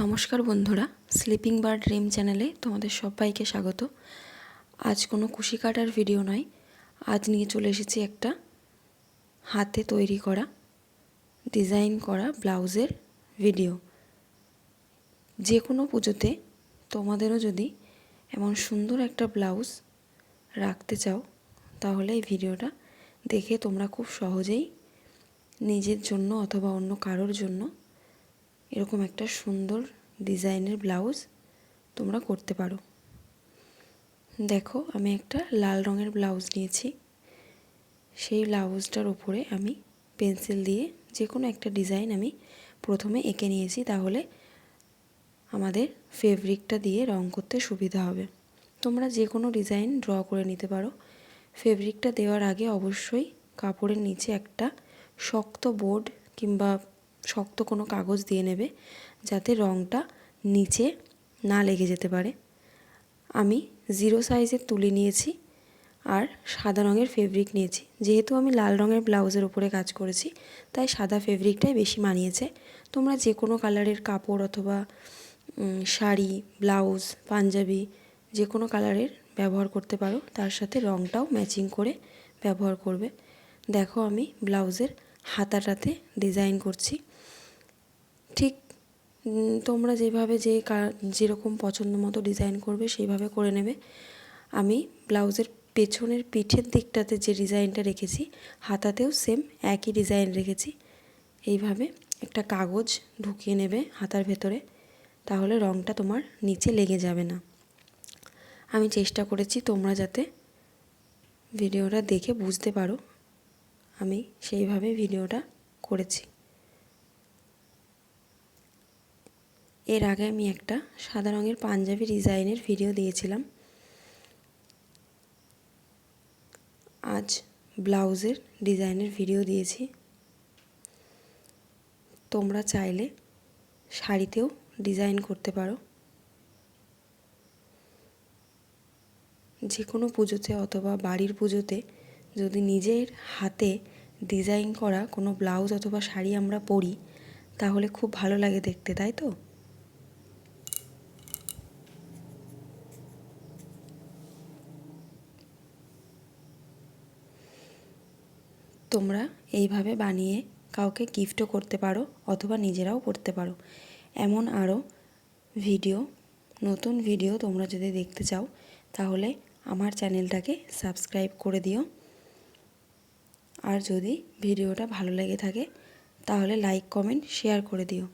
নমস্কার বন্ধুরা, sleeping bird dream চ্যানেলে তোমাদের সবাইকে স্বাগত। আজ কোনো কুশি কাটার ভিডিও নয়, আজ নিয়ে চলে এসেছি একটা হাতে তৈরি করা ডিজাইন করা ব্লাউজের ভিডিও। যে কোনো পুজোতে তোমাদেরও যদি এমন সুন্দর একটা ব্লাউজ রাখতে চাও, তাহলে এই ভিডিওটা দেখে তোমরা খুব সহজেই নিজের জন্য অথবা অন্য কারোর জন্য এরকম একটা সুন্দর ডিজাইনের ব্লাউজ তোমরা করতে পারো। দেখো, আমি একটা লাল রঙের ব্লাউজ নিয়েছি। সেই ব্লাউজটার উপরে আমি পেন্সিল দিয়ে যে কোনো একটা ডিজাইন আমি প্রথমে এঁকে নিয়েছি, তাহলে আমাদের ফেব্রিকটা দিয়ে রং করতে সুবিধা হবে। তোমরা যে কোনো ডিজাইন ড্র করে নিতে পারো। ফেব্রিকটা দেওয়ার আগে অবশ্যই কাপড়ের নিচে একটা শক্ত বোর্ড কিংবা শক্ত কোনো কাগজ দিয়ে নেবে, যাতে রঙটা নিচে না লেগে যেতে পারে। আমি 0 সাইজের তুলি নিয়েছি আর সাদা রঙের ফেব্রিক নিয়েছি। যেহেতু আমি লাল রঙের ব্লাউজের উপরে কাজ করেছি, তাই সাদা ফেব্রিকটাই বেশি মানিয়েছে। তোমরা যে কোনো কালারের কাপড় অথবা শাড়ি, ব্লাউজ, পাঞ্জাবি যে কোনো কালারের ব্যবহার করতে পারো, তার সাথে রঙটাও ম্যাচিং করে ব্যবহার করবে। দেখো, আমি ব্লাউজের হাতাটাতে ডিজাইন করছি। ঠিক তোমরা যেভাবে যেরকম পছন্দ মতো ডিজাইন করবে সেইভাবে করে নেবে। আমি ব্লাউজের পেছনের পিঠের দিকটাতে যে ডিজাইনটা রেখেছি, হাতাতেও সেম একই ডিজাইন রেখেছি। এইভাবে একটা কাগজ ঢুকিয়ে নেবে হাতার ভেতরে, তাহলে রঙটা তোমার নিচে লেগে যাবে না। আমি চেষ্টা করেছি তোমরা যাতে ভিডিওটা দেখে বুঝতে পারো, আমি সেইভাবে ভিডিওটা করেছি। এর আগে আমি একটা সাদা রঙের পাঞ্জাবি ডিজাইনের ভিডিও দিয়েছিলাম। আজ ব্লাউজের ডিজাইনের ভিডিও দিয়েছি। তোমরা চাইলে শাড়িতেও ডিজাইন করতে পারো। যে কোনো পুজোতে অথবা বাড়ির পুজোতে যদি নিজের হাতে ডিজাইন করা কোনো ব্লাউজ অথবা শাড়ি আমরা পরি, তাহলে খুব ভালো লাগে দেখতে, তাই তো? তোমরা এইভাবে বানিয়ে কাউকে গিফটও করতে পারো অথবা নিজেরাও পরতে পারো। এমন আরও নতুন ভিডিও তোমরা যদি দেখতে চাও, তাহলে আমার চ্যানেলটাকে সাবস্ক্রাইব করে দিও। আর যদি ভিডিওটা ভালো লেগে থাকে, তাহলে লাইক, কমেন্ট, শেয়ার করে দিও।